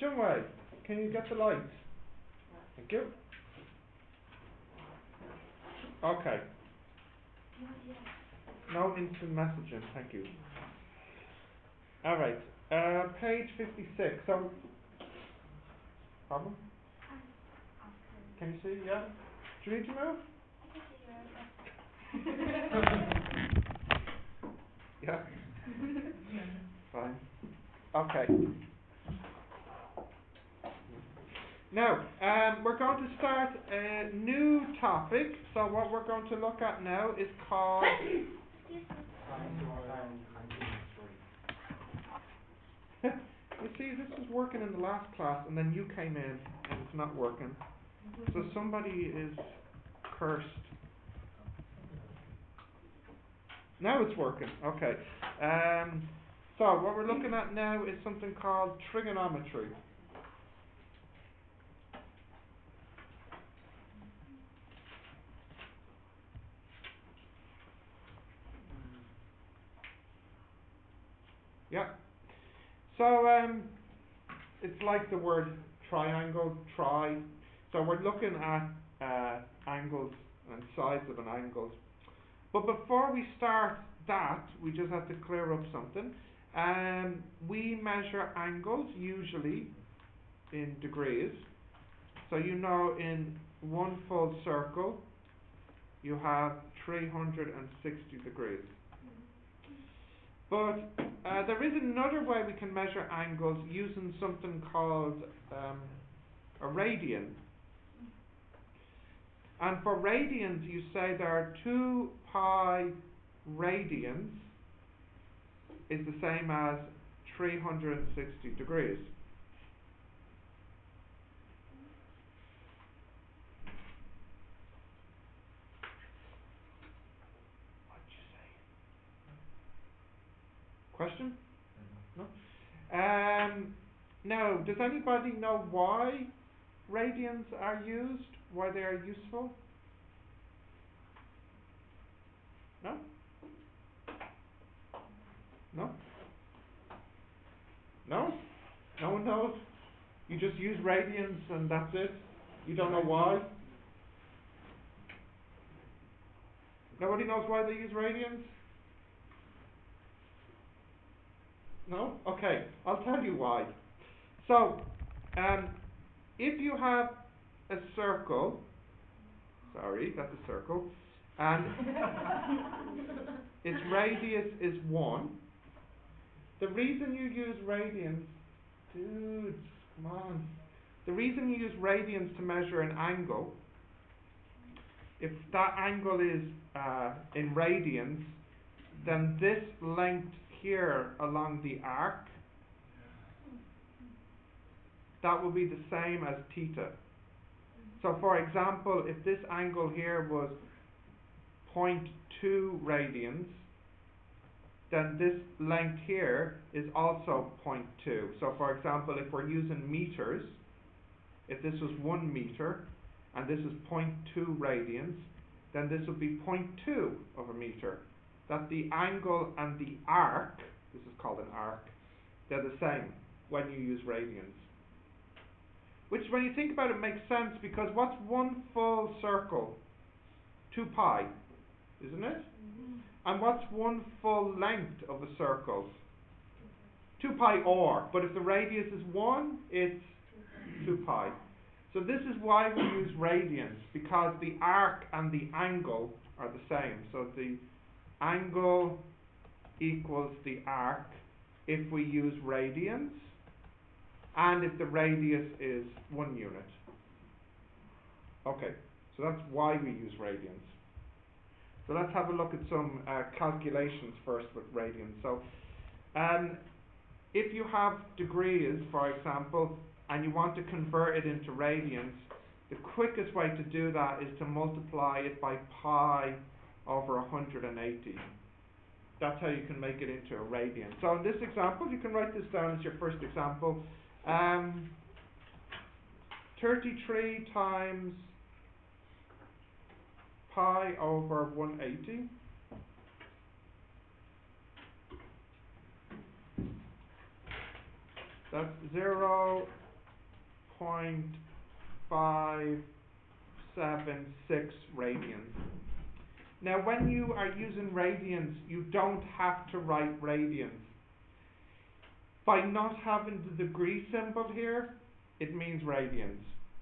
Shunwei, can you get the lights? Thank you. Okay. No instant messaging, thank you. Alright, page 56. So, problem? Can you see? Yeah? Do you need to move? Yeah? Fine. Okay. Now, we're going to start a new topic. So what we're going to look at now is called... You see, this was working in the last class, and then you came in, and it's not working. So somebody is cursed. Now it's working. Okay. So what we're looking at now is something called trigonometry. Yeah. So it's like the word triangle, tri. So we're looking at angles and sides of an angle. But before we start that, we just have to clear up something. We measure angles usually in degrees. So you know in one full circle you have 360 degrees. But there is another way we can measure angles using something called a radian. And for radians, you say there are 2 pi radians is the same as 360 degrees. What'd you say? Question? No? Now, does anybody know why radians are used? Why they are useful? No? No? No? No one knows? You just use radians and that's it? You don't know why? Nobody knows why they use radians? No? Okay, I'll tell you why. So, if you have a circle, sorry, that's a circle, and its radius is 1, the reason you use radians, dudes, come on. The reason you use radians to measure an angle, if that angle is in radians, then this length here along the arc, that will be the same as theta. So for example, if this angle here was 0.2 radians, then this length here is also 0.2. So for example, if we're using meters, if this was 1 meter and this is 0.2 radians, then this would be 0.2 of a meter. That the angle and the arc, this is called an arc, they're the same when you use radians. Which, when you think about it, makes sense, because what's one full circle? 2 pi, isn't it? And what's one full length of a circle? 2 pi r. But if the radius is 1, it's 2 pi. So this is why we use radians, because the arc and the angle are the same. So the angle equals the arc if we use radians, and if the radius is 1 unit. Okay, so that's why we use radians. So let's have a look at some calculations first with radians. So if you have degrees, for example, and you want to convert it into radians, the quickest way to do that is to multiply it by pi over 180. That's how you can make it into a radian. So in this example, you can write this down as your first example. 33 times pi over 180. That's 0 0.576 radians. Now when you are using radians, you don't have to write radians. By not having the degree symbol here, it means radians.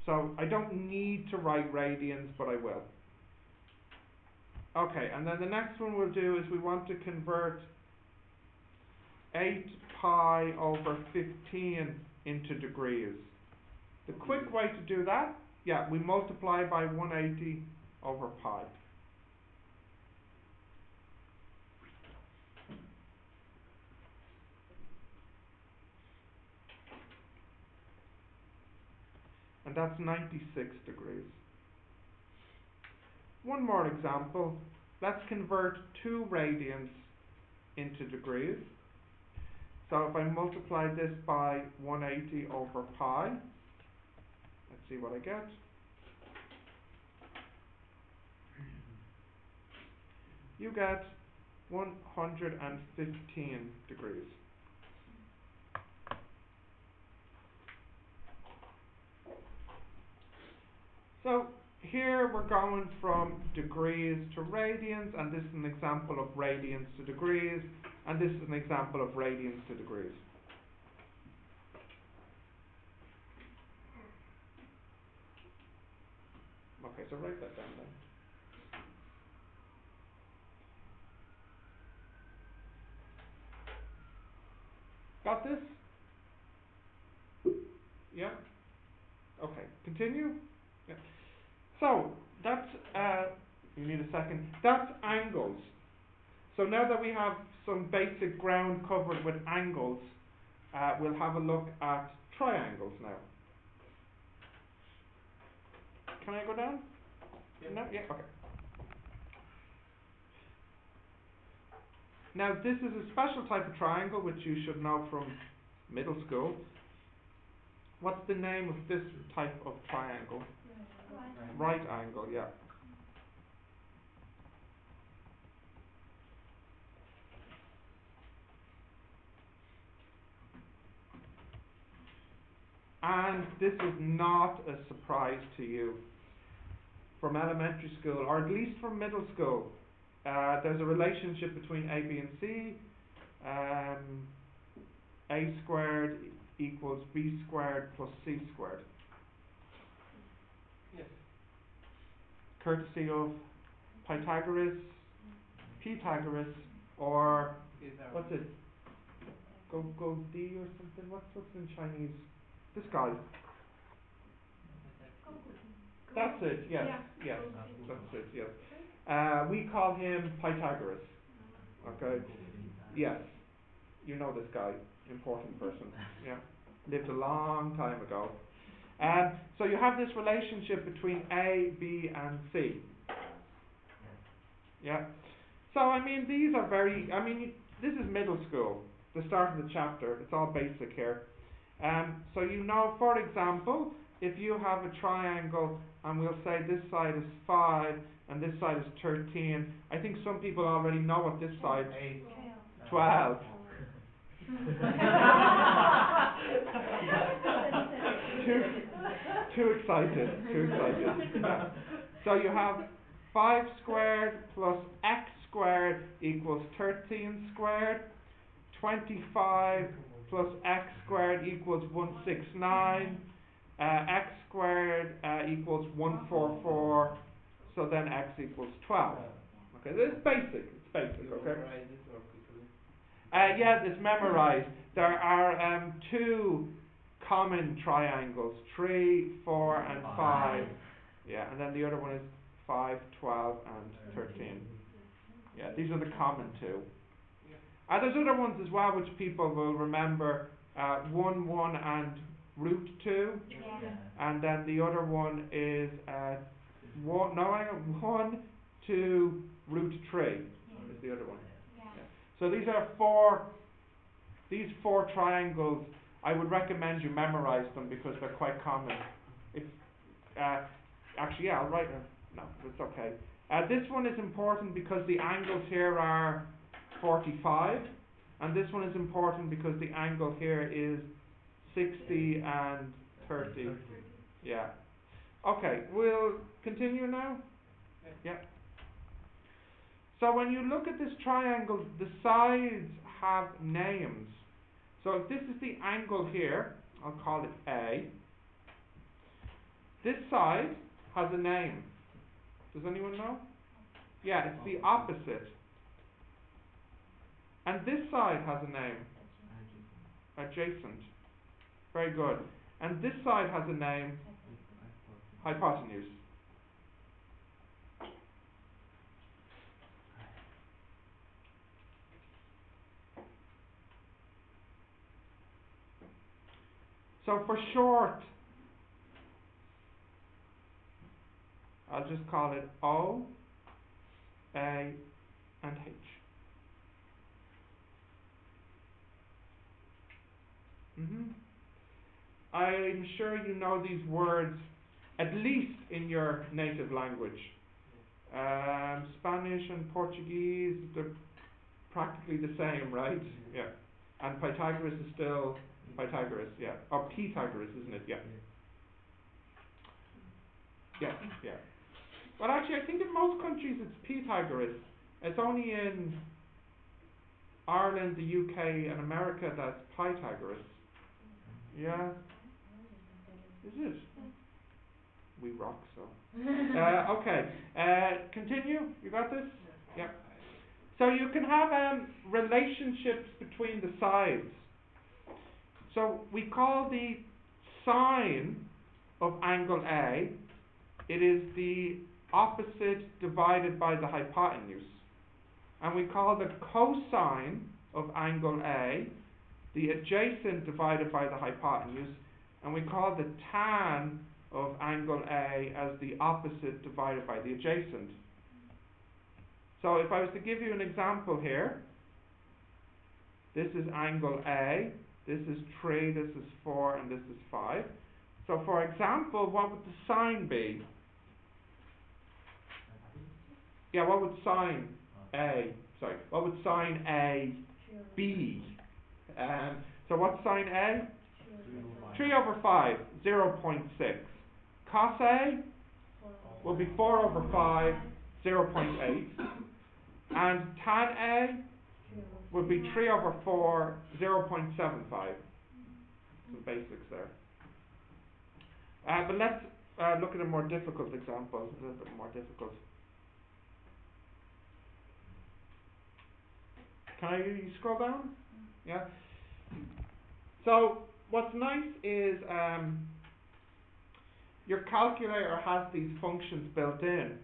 So I don't need to write radians, but I will. Okay, and then the next one we'll do is we want to convert 8 pi over 15 into degrees. The quick way to do that, yeah, we multiply by 180 over pi. And that's 96 degrees. One more example. Let's convert 2 radians into degrees. So if I multiply this by 180 over pi, let's see what I get. You get 115 degrees. So here we're going from degrees to radians, and this is an example of radians to degrees, and this is an example of radians to degrees. Okay, so write that down then. Got this? Yeah? Okay, continue? Yeah. So, that's, you need a second, that's angles. So now that we have some basic ground covered with angles, we'll have a look at triangles now. Can I go down? Yeah. No? Yeah, okay. Now this is a special type of triangle which you should know from middle school. What's the name of this type of triangle? Right angle, yeah. And this is not a surprise to you. From elementary school, or at least from middle school, there's a relationship between A, B, and C. A squared equals B squared plus C squared. Yes. Courtesy of Pythagoras, or what's it? Go D or something. What's in Chinese? This guy. That's it. Yes. Yeah. Yes. That's it. Yes. We call him Pythagoras. Okay. Yes. You know this guy. Important person. Yeah. Lived a long time ago. So you have this relationship between A, B, and C. Yeah. So I mean, these are very. I mean, this is middle school. The start of the chapter. It's all basic here. So you know, for example, if you have a triangle and we'll say this side is 5 and this side is 13, I think some people already know what this side is. 12. Too excited. So you have 5 squared plus x squared equals 13 squared. 25 plus x squared equals 169. X squared equals 144. So then x equals 12. Okay, this is basic. It's basic. Okay. Yeah, it's memorized. There are 2 common triangles: 3, 4, and 5. Yeah, and then the other one is 5, 12, and 13. Yeah, these are the common 2. There's other ones as well which people will remember. 1, 1, and root 2. Yeah. And then the other one is 1, 2, root 3 is the other one. Yeah. So these are 4 triangles. I would recommend you memorize them because they're quite common. If actually, yeah, I'll write them. No, it's okay. This one is important because the angles here are 45, and this one is important because the angle here is 60 and 30. Yeah. Okay, we'll continue now. Yeah. So when you look at this triangle, the sides have names. So if this is the angle here, I'll call it A. This side has a name. Does anyone know? Yeah, it's the opposite. And this side has a name. Adjacent. Very good. And this side has a name. Hypotenuse. So for short, I'll just call it O, A, and H. I'm sure you know these words at least in your native language. Spanish and Portuguese, they're practically the same, right? Yeah. And Pythagoras is still Pythagoras, yeah. Or Pythagoras, isn't it? Yeah. Yeah, yeah. Well, actually, I think in most countries it's Pythagoras. It's only in Ireland, the UK, and America that's Pythagoras. Yeah. Is it? We rock, so. Okay. Continue. You got this? Yeah. So you can have relationships between the sides. So we call the sine of angle A, it is the opposite divided by the hypotenuse. And we call the cosine of angle A the adjacent divided by the hypotenuse. And we call the tan of angle A as the opposite divided by the adjacent. So if I was to give you an example here, this is angle A, this is 3, this is 4, and this is 5. So for example, what would the sine be? Yeah, what would sine A, what would sine A be? So what's sine A? 3 over 5, 0.6. Cos A will be 4 over 5, 0.8. And tan A would be 3 over 4, 0.75. Some basics there. But let's look at a more difficult example, a little bit more difficult. Can you scroll down? Yeah. So what's nice is your calculator has these functions built in.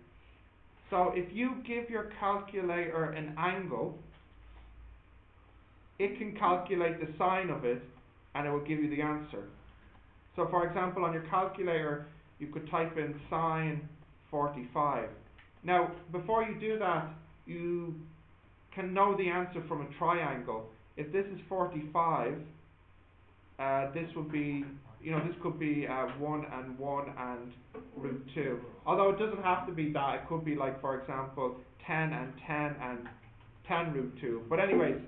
So if you give your calculator an angle, it can calculate the sine of it and it will give you the answer. So for example, on your calculator, you could type in sine 45. Now, before you do that, you can know the answer from a triangle. If this is 45, this would be, this could be 1 and 1 and root 2. Although it doesn't have to be that. It could be like, for example, 10 and 10 and 10 root 2. But anyways,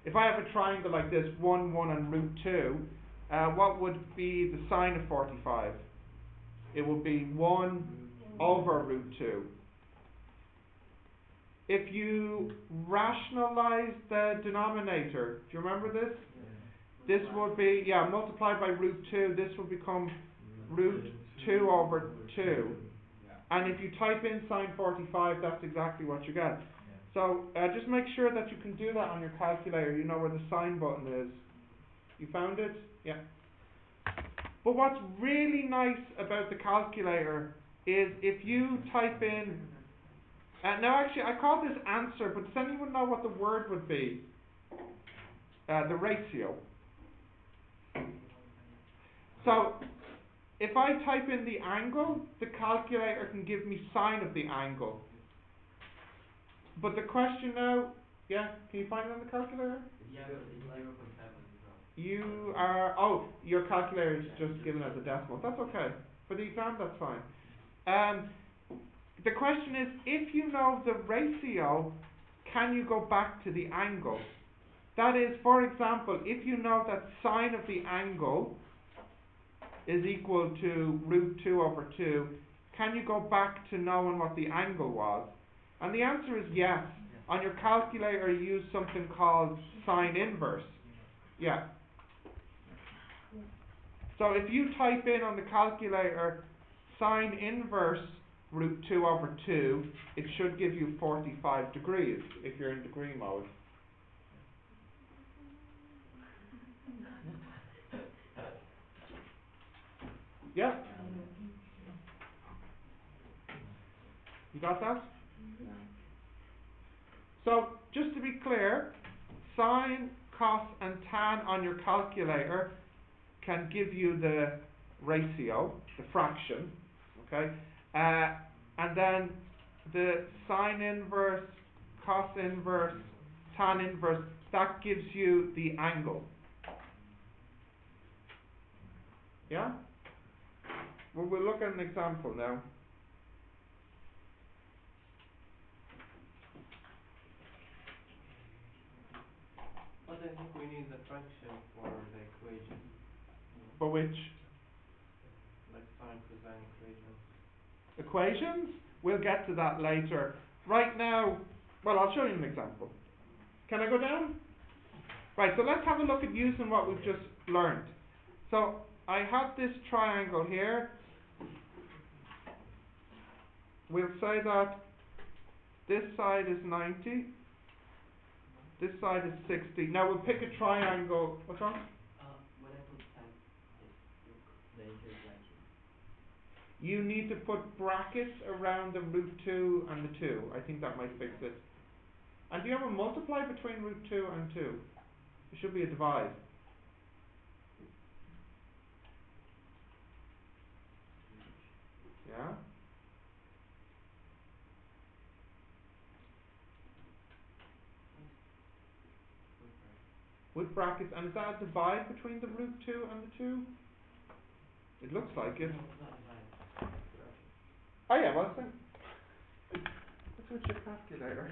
if I have a triangle like this, 1, 1 and root 2, what would be the sine of 45? It would be 1 over root 2. If you rationalize the denominator, do you remember this? This would be, multiplied by root 2, this would become root 2 over 2. And if you type in sine 45, that's exactly what you get. So just make sure that you can do that on your calculator. You know where the sine button is. You found it? Yeah. But what's really nice about the calculator is if you type in, now actually I call this answer, but does anyone know what the word would be? The ratio. So if I type in the angle, the calculator can give me sine of the angle. But the question now, can you find it on the calculator? Yeah, but it's 0.7 as well. You are, your calculator is just given as a decimal. That's okay. For the exam, that's fine. The question is, if you know the ratio, can you go back to the angle? That is, for example, if you know that sine of the angle is equal to root 2 over 2, can you go back to knowing what the angle was? And the answer is yes. On your calculator you use something called sine inverse. Yeah. So if you type in on the calculator sine inverse root 2 over 2, it should give you 45 degrees if you're in degree mode. Yeah? You got that? So, just to be clear, sine, cos and tan on your calculator can give you the ratio, the fraction, okay? And then the sine inverse, cos inverse, tan inverse, that gives you the angle. Yeah? Well, we'll look at an example now. But I think we need the fraction for the equation. For which? Like sine, cosine equations. Equations? We'll get to that later. Right now, well, I'll show you an example. Can I go down? Right, so let's have a look at using what we've just learned. So, I have this triangle here. We'll say that this side is 90. This side is 60. Now we'll pick a triangle. What's wrong? When I put sine, the answer is 90. You need to put brackets around the root 2 and the 2. I think that might fix it. And do you have a multiply between root 2 and 2? It should be a divide. Yeah? With brackets. And is that a divide between the root 2 and the 2? It looks like it. No, it's not divide. Oh yeah, well, that's with your calculator.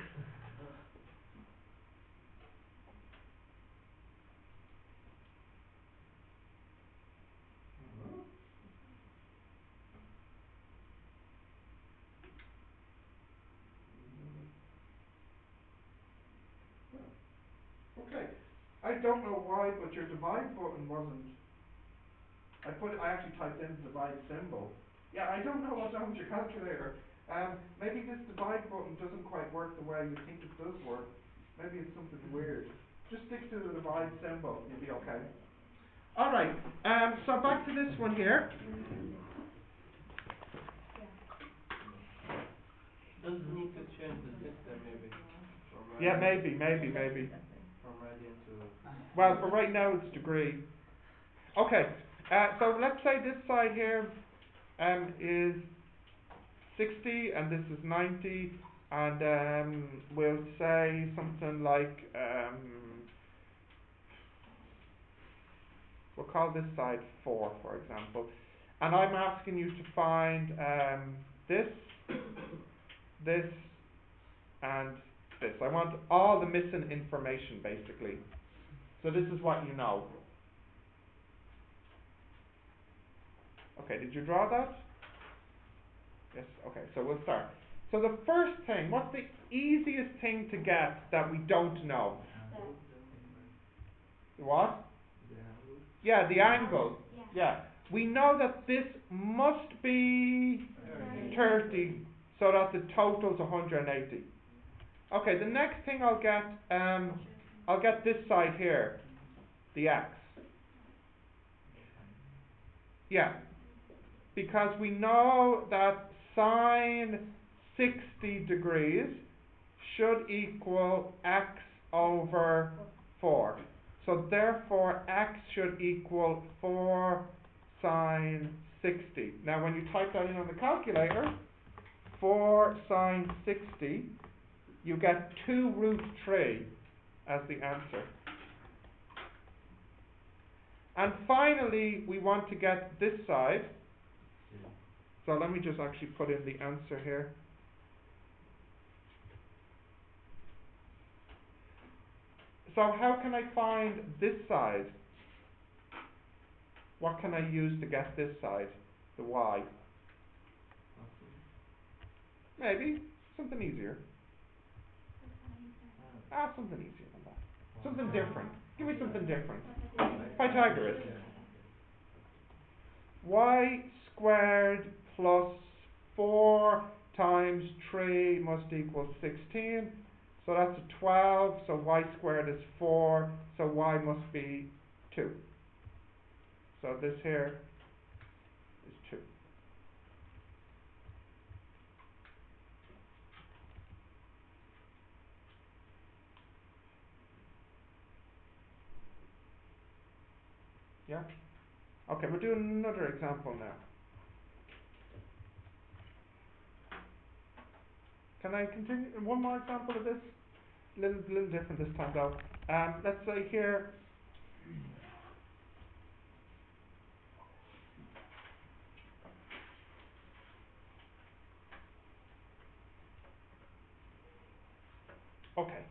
Okay. I don't know why, but your divide button wasn't. I actually typed in the divide symbol. Yeah, I don't know what's wrong with your calculator. Maybe this divide button doesn't quite work the way you think it does work. Maybe it's something weird. Just stick to the divide symbol, you'll be okay. Alright, so back to this one here. Does it need to change the system maybe? From Yeah, radian maybe. From radian to... Well, for right now it's degree. Okay, so let's say this side here is 60 and this is 90, and we'll say something like we'll call this side 4, for example, and I'm asking you to find this and this. I want all the missing information basically. So this is what you know. Okay, did you draw that? Yes, okay, so we'll start. So the first thing, what's the easiest thing to get that we don't know? What? Yeah, the angle. Yeah. We know that this must be 30, so that the total's 180. Okay, the next thing I'll get this side here, the x. Yeah. Because we know that sine 60 degrees should equal x over 4. So therefore x should equal 4 sine 60. Now when you type that in on the calculator, 4 sine 60, you get 2 root 3 as the answer. And finally, we want to get this side. So let me just actually put in the answer here. So how can I find this side? What can I use to get this side? The y. Maybe. Something easier. Something easier than that. Something different. Give me something different. Pythagoras. Y squared plus 4 times 3 must equal 16. So that's a 12. So y squared is 4. So y must be 2. So this here is 2. Yeah? Okay, we'll do another example now. Can I continue? One more example of this? Little different this time though. Let's say here, okay.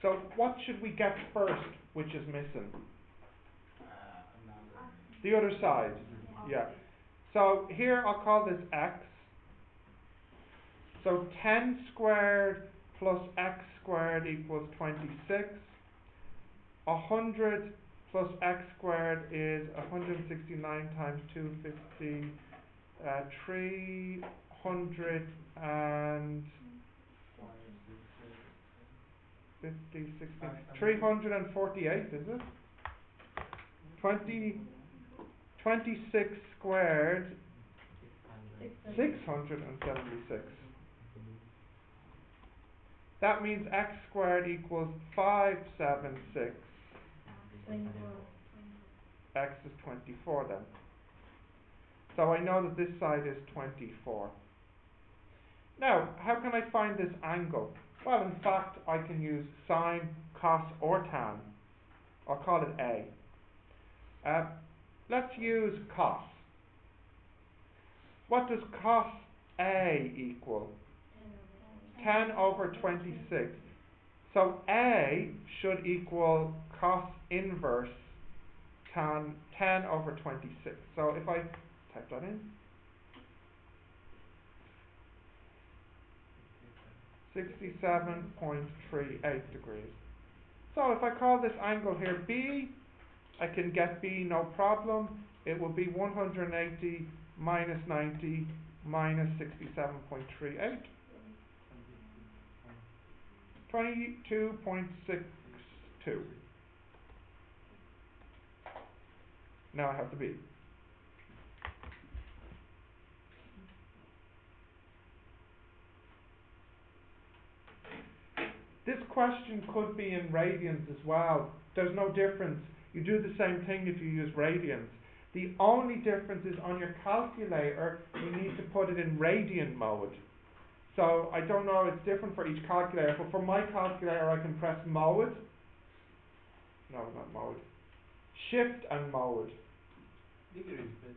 So what should we get first, which is missing? The other side. Yeah. So here I'll call this x. So 10 squared plus x squared equals 26. 100 plus x squared is 169 times 250. 300 and 50, 60, 348, is it? 26 squared, 676. That means x squared equals 576. X is 24 then. So I know that this side is 24. Now, how can I find this angle? Well, in fact, I can use sine, cos, or tan. I'll call it A. Let's use cos. What does cos A equal? 10 over 26. So A should equal cos inverse tan 10 over 26. So if I type that in, 67.38 degrees. So if I call this angle here B, I can get B no problem. It will be 180 minus 90 minus 67.38. 22.62. Now I have the B. This question could be in radians as well. There's no difference. You do the same thing if you use radians. The only difference is on your calculator, you need to put it in radian mode. So I don't know, it's different for each calculator, but for my calculator I can press mode. No, not mode. Shift and mode. Degrees, but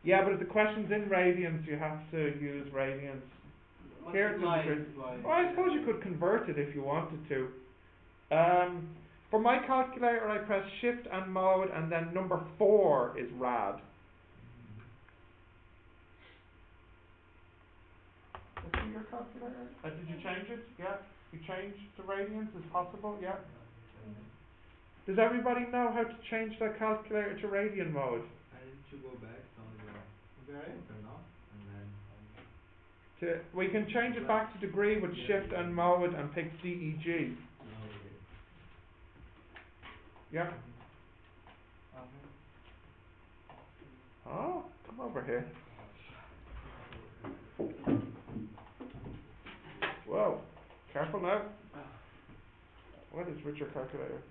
Yeah, but if the question's in radians, you have to use radians. Here it's in degrees. Well, I suppose you could convert it if you wanted to. For my calculator, I press shift and mode, and then number 4 is rad. Let's see your calculator. Did you change it? Yeah. You changed to radians? Is possible? Yeah. Does everybody know how to change their calculator to radian mode? I need to go back on the turn off and then We can change it back to degree with shift and mode and pick DEG. Yeah. Oh, come over here. Whoa, careful now. What is with your calculator?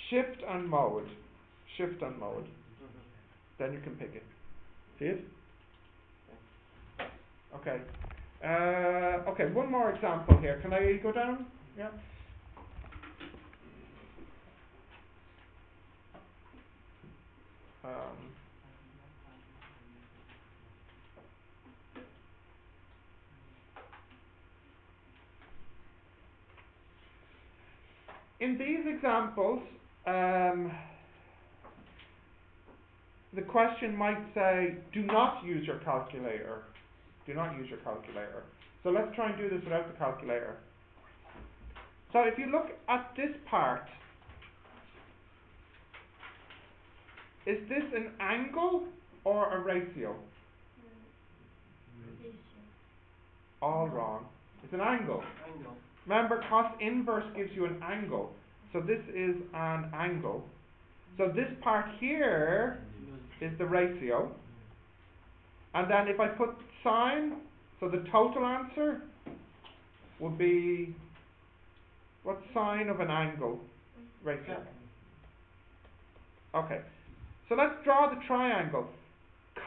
Shift and mode. Shift and mode. Then you can pick it. See it? Okay. Okay, one more example here. Can I go down? Yeah. In these examples, the question might say, do not use your calculator. Do not use your calculator. So let's try and do this without the calculator. So if you look at this part, is this an angle or a ratio? All wrong. It's an angle. Angle. Remember, cos inverse gives you an angle. So this is an angle. So this part here is the ratio. And then if I put sine, so the total answer would be, what's sine of an angle? Ratio. Okay. So let's draw the triangle.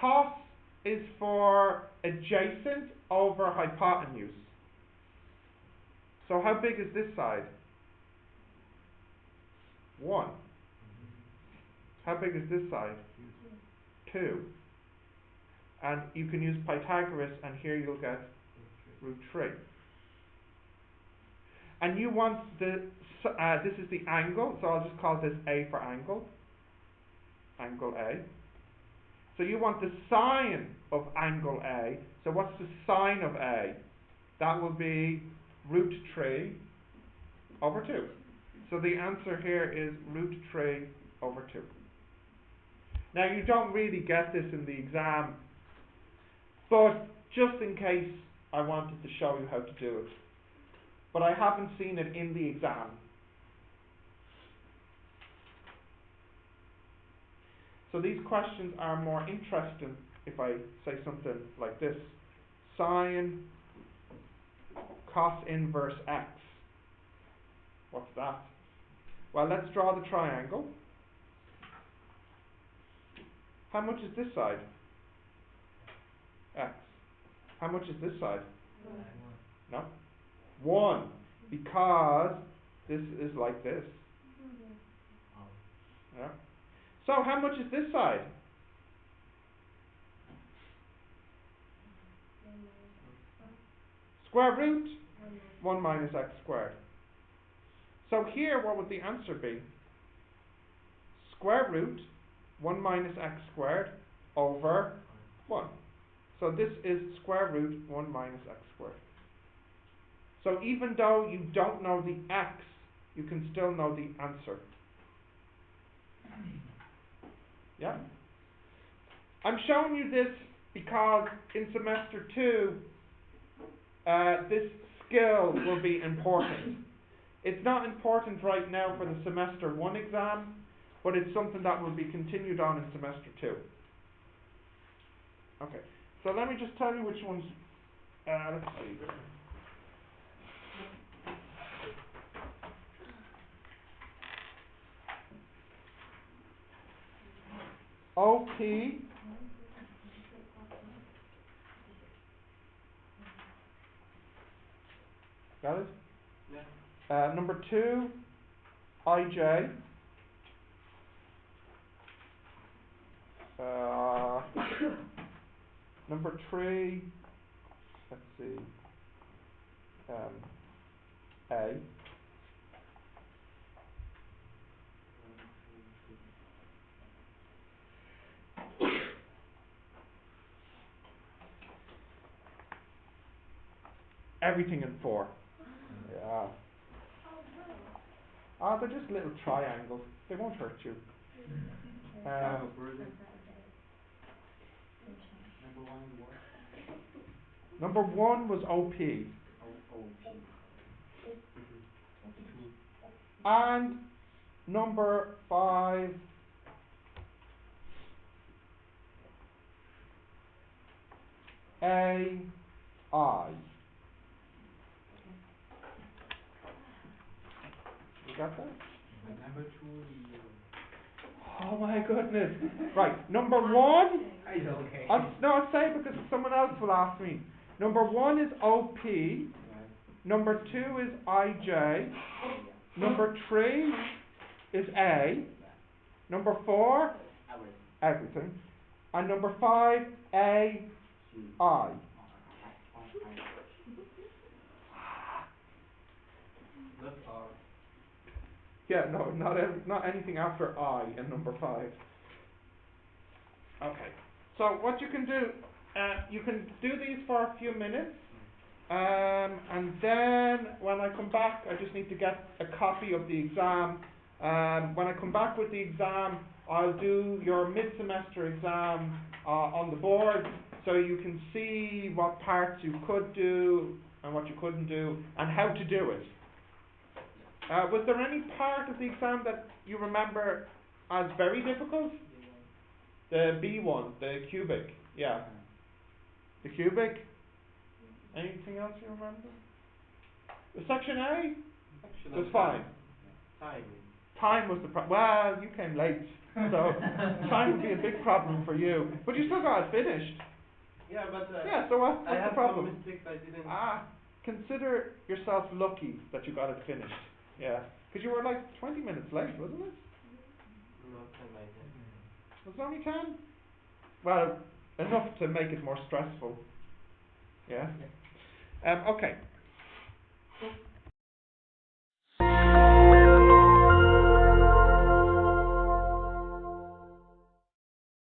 Cos is for adjacent over hypotenuse. So how big is this side? 1. How big is this side? 2. And you can use Pythagoras, and here you'll get root 3. And you want the, this is the angle, so I'll just call this A for angle. Angle A. So you want the sine of angle A. So what's the sine of A? That will be root 3 over 2. So the answer here is root 3 over 2. Now you don't really get this in the exam, but just in case I wanted to show you how to do it. But I haven't seen it in the exam. So these questions are more interesting if I say something like this. Sine cos inverse x. What's that? Well, let's draw the triangle. How much is this side? X. How much is this side? No? 1. Because this is like this. Yeah. So how much is this side? Square root 1 minus x squared. So here what would the answer be? Square root 1 minus x squared over 1. So this is square root 1 minus x squared. So even though you don't know the x, you can still know the answer. Yeah? I'm showing you this because in semester 2, this skill will be important. It's not important right now for the semester 1 exam, but it's something that will be continued on in semester 2. Okay, so let me just tell you which ones, let's see. OP, got it? Yeah. Number 2, IJ. Number 3, let's see, A. Everything in 4. Yeah. They're just little triangles. They won't hurt you. Number 1 was OP. And number 5, AI. You got that? Number 2 is... Oh my goodness. Right, number 1. Okay. I'll say because someone else will ask me. Number 1 is OP. Number 2 is IJ. Number 3 is A. Number 4, everything. And number 5, AI. That's R. Yeah, no, not anything after I in number 5. Okay. So what you can do, you can do these for a few minutes, and then when I come back, I just need to get a copy of the exam. When I come back with the exam, I'll do your mid-semester exam on the board, so you can see what parts you could do and what you couldn't do, and how to do it. Was there any part of the exam that you remember as very difficult? The B1, the cubic, yeah. The cubic. Anything else you remember? The section A was fine. Time was the problem. Well, you came late, so time would be a big problem for you. But you still got it finished. Yeah, but yeah. So what's I the problem? some mistakes I didn't. Consider yourself lucky that you got it finished. Yeah, because you were like 20 minutes late, wasn't it? No, 10 by 10. Was it only 10? Well, enough to make it more stressful. Yeah. Okay.